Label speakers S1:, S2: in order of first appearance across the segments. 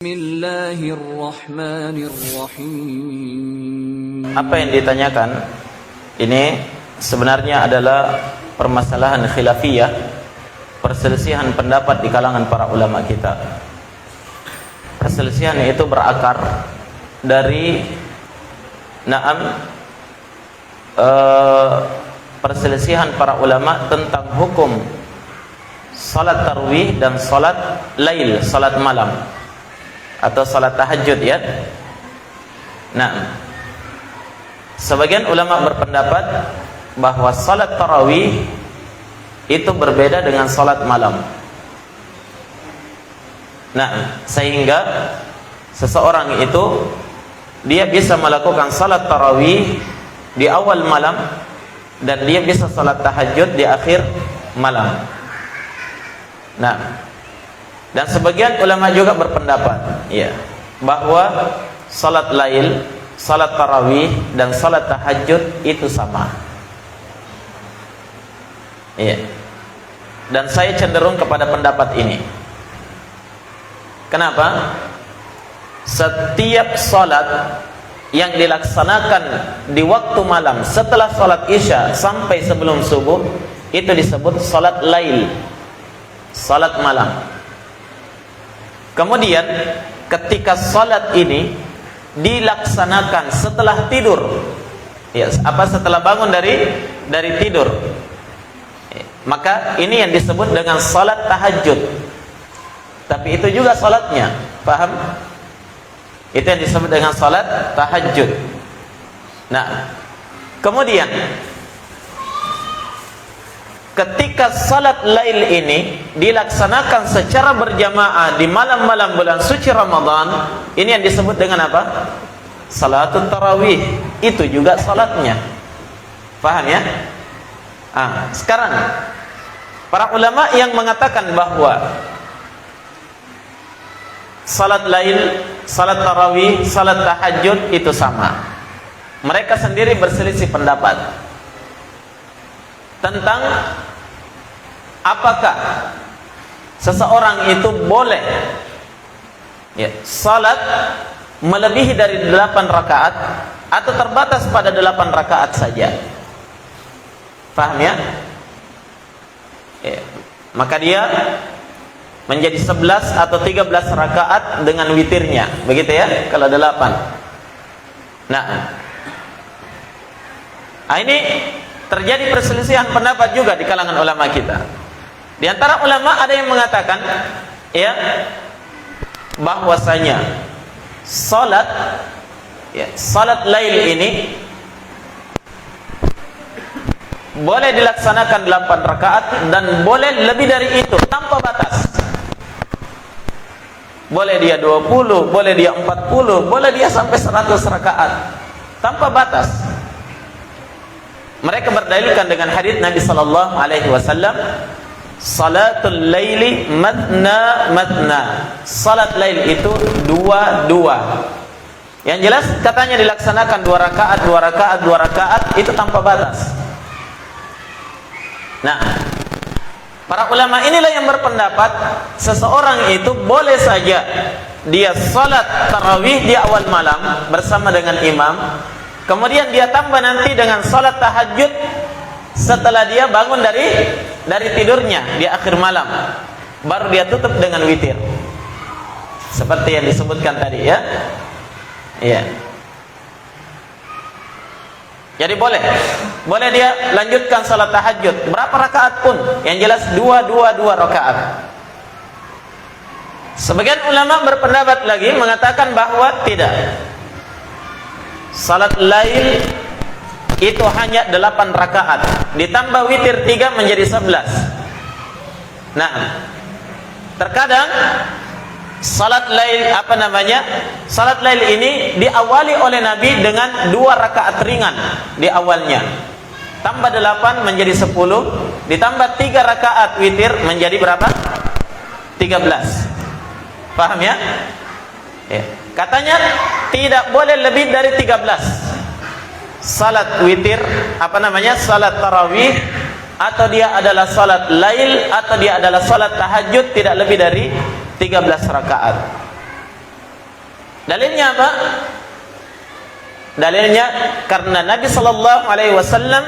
S1: Bismillahirrahmanirrahim. Apa yang ditanyakan ini sebenarnya adalah permasalahan khilafiyah, perselisihan pendapat di kalangan para ulama kita. Perselisihan itu berakar dari perselisihan para ulama tentang hukum salat tarawih dan salat lail, salat malam atau salat tahajud, ya. Nah, sebagian ulama berpendapat bahwa salat tarawih itu berbeda dengan salat malam. Nah, sehingga seseorang itu dia bisa melakukan salat tarawih di awal malam dan dia bisa salat tahajud di akhir malam. Nah, dan sebagian ulama juga berpendapat, ya, bahwa salat lail, salat tarawih dan salat tahajud itu sama. Iya. Dan saya cenderung kepada pendapat ini. Kenapa? Setiap salat yang dilaksanakan di waktu malam setelah salat Isya sampai sebelum subuh itu disebut salat lail, salat malam. Kemudian ketika salat ini dilaksanakan setelah tidur, ya, setelah bangun dari tidur, maka ini yang disebut dengan salat tahajud. Tapi itu juga salatnya, paham? Itu yang disebut dengan salat tahajud. Nah, kemudian ketika salat lail ini dilaksanakan secara berjamaah di malam-malam bulan suci Ramadan, ini yang disebut dengan apa? Salatul tarawih. Itu juga salatnya. Paham, ya? Sekarang para ulama yang mengatakan bahwa salat lail, salat tarawih, salat tahajud itu sama, mereka sendiri berselisih pendapat tentang apakah seseorang itu boleh, ya, salat melebihi dari 8 rakaat atau terbatas pada 8 rakaat saja. Paham, ya? Maka dia menjadi 11 atau 13 rakaat dengan witirnya, begitu, ya, kalau 8. Nah, ini terjadi perselisihan pendapat juga di kalangan ulama kita. Di antara ulama ada yang mengatakan, ya, bahwasanya salat lail ini boleh dilaksanakan 8 rakaat dan boleh lebih dari itu tanpa batas. Boleh dia 20, boleh dia 40, boleh dia sampai 100 rakaat tanpa batas. Mereka berdalilkan dengan hadis Nabi sallallahu alaihi wasallam, salatul laili matna matna. Salat lail itu 2-2. Yang jelas katanya dilaksanakan 2 rakaat, 2 rakaat, 2 rakaat, itu tanpa batas. Nah, para ulama inilah yang berpendapat seseorang itu boleh saja dia salat tarawih di awal malam bersama dengan imam, kemudian dia tambah nanti dengan salat tahajud setelah dia bangun dari tidurnya di akhir malam, baru dia tutup dengan witir, seperti yang disebutkan tadi, ya. Iya. Jadi boleh dia lanjutkan salat tahajud berapa rakaat pun, yang jelas 2 rakaat. Sebagian ulama berpendapat lagi mengatakan bahwa tidak. Salat lail itu hanya 8 rakaat ditambah witir 3 menjadi 11. Nah, terkadang salat lail salat lail ini diawali oleh Nabi dengan 2 rakaat ringan di awalnya. Tambah 8 menjadi 10, ditambah 3 rakaat witir menjadi berapa? 13. Paham, ya? Ya. Katanya tidak boleh lebih dari 13. Salat witir, salat tarawih, atau dia adalah salat lail, atau dia adalah salat tahajud, tidak lebih dari 13 rakaat. Dalilnya apa? Dalilnya karena Nabi sallallahu alaihi wasallam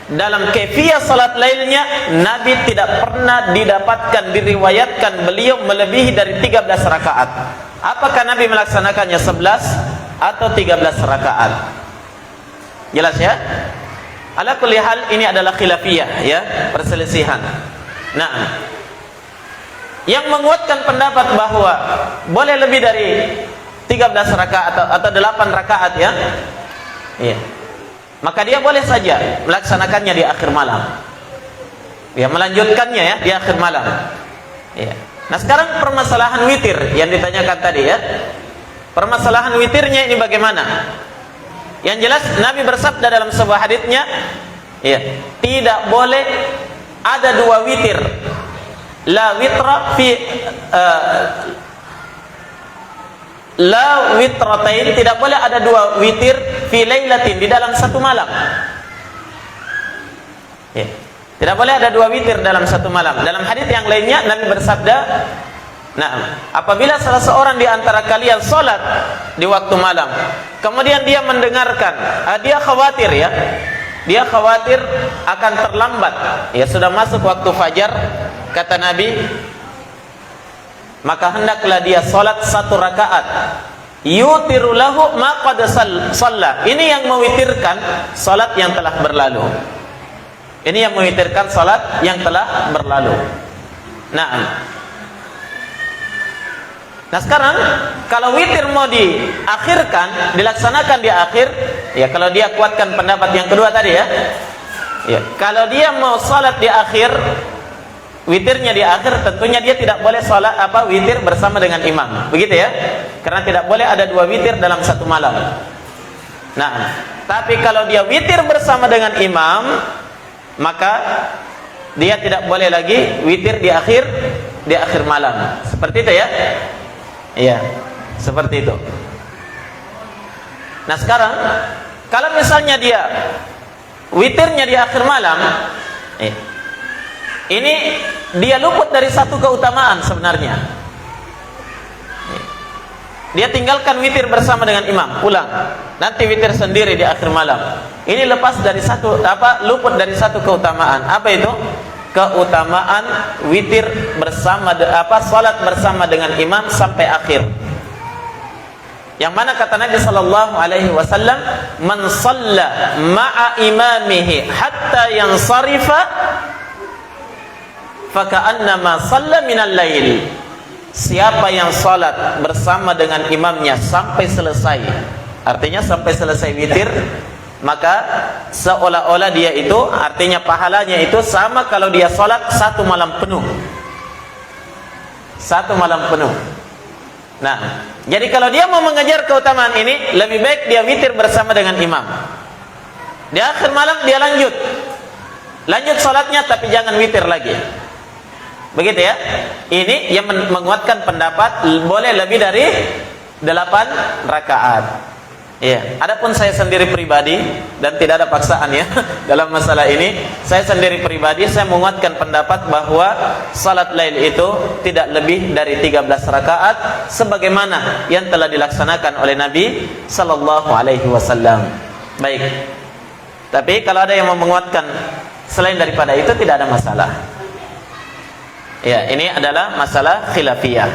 S1: dalam kaifiyah salat lailnya, Nabi tidak pernah didapatkan, diriwayatkan beliau melebihi dari 13 rakaat. Apakah Nabi melaksanakannya 11 atau 13 rakaat? Jelas ya? Ala kulli hal, ini adalah khilafiyah ya, perselisihan. Nah, yang menguatkan pendapat bahwa boleh lebih dari 13 rakaat atau 8 rakaat ya. Iya. Maka dia boleh saja melaksanakannya di akhir malam. Ya, melanjutkannya ya di akhir malam. Ya. Nah, sekarang permasalahan witir yang ditanyakan tadi ya. Permasalahan witirnya ini bagaimana? Yang jelas Nabi bersabda dalam sebuah haditsnya, ya, tidak boleh ada dua witir. La witra fi la witratain, tidak boleh ada dua witir fi lailatin, di dalam satu malam. Ya. Tidak boleh ada dua witir dalam satu malam. Dalam hadis yang lainnya Nabi bersabda, nah, apabila salah seorang di antara kalian salat di waktu malam, kemudian dia mendengarkan, dia khawatir ya, dia khawatir akan terlambat, ya sudah masuk waktu fajar, kata Nabi, maka hendaklah dia salat 1 rakaat. Yutiru lahu ma qad shalla. Ini yang mewitirkan salat yang telah berlalu. Ini yang mewitirkan salat yang telah berlalu. Nah, sekarang kalau witir mau diakhirkan, dilaksanakan di akhir, ya kalau dia kuatkan pendapat yang kedua tadi ya. Ya, kalau dia mau salat di akhir, witirnya di akhir, tentunya dia tidak boleh salat witir bersama dengan imam. Begitu ya? Karena tidak boleh ada dua witir dalam satu malam. Nah, tapi kalau dia witir bersama dengan imam, maka dia tidak boleh lagi witir di akhir malam. Seperti itu ya? Iya, seperti itu. Nah, sekarang kalau misalnya dia witirnya di akhir malam, ini dia luput dari satu keutamaan sebenarnya. Dia tinggalkan witir bersama dengan imam, pulang. Nanti witir sendiri di akhir malam. Ini lepas dari luput dari satu keutamaan. Apa itu? Keutamaan witir bersama salat bersama dengan imam sampai akhir. Yang mana kata Nabi sallallahu alaihi wasallam, "Man shalla ma'a imamihi hatta yansarifa faka'annama shalla minal lail." Siapa yang salat bersama dengan imamnya sampai selesai, artinya sampai selesai witir, maka seolah-olah dia itu, artinya pahalanya itu sama kalau dia salat 1 malam penuh. 1 malam penuh. Nah, jadi kalau dia mau mengejar keutamaan ini, lebih baik dia witir bersama dengan imam. Di akhir malam dia lanjut salatnya, tapi jangan witir lagi. Begitu ya. Ini yang menguatkan pendapat boleh lebih dari 8 rakaat. Iya. Adapun saya sendiri pribadi, dan tidak ada paksaan ya dalam masalah ini, saya sendiri pribadi saya menguatkan pendapat bahwa salat lail itu tidak lebih dari 13 rakaat sebagaimana yang telah dilaksanakan oleh Nabi sallallahu alaihi wasallam. Baik. Tapi kalau ada yang mau menguatkan selain daripada itu, tidak ada masalah. Ya, ini adalah masalah khilafiyah.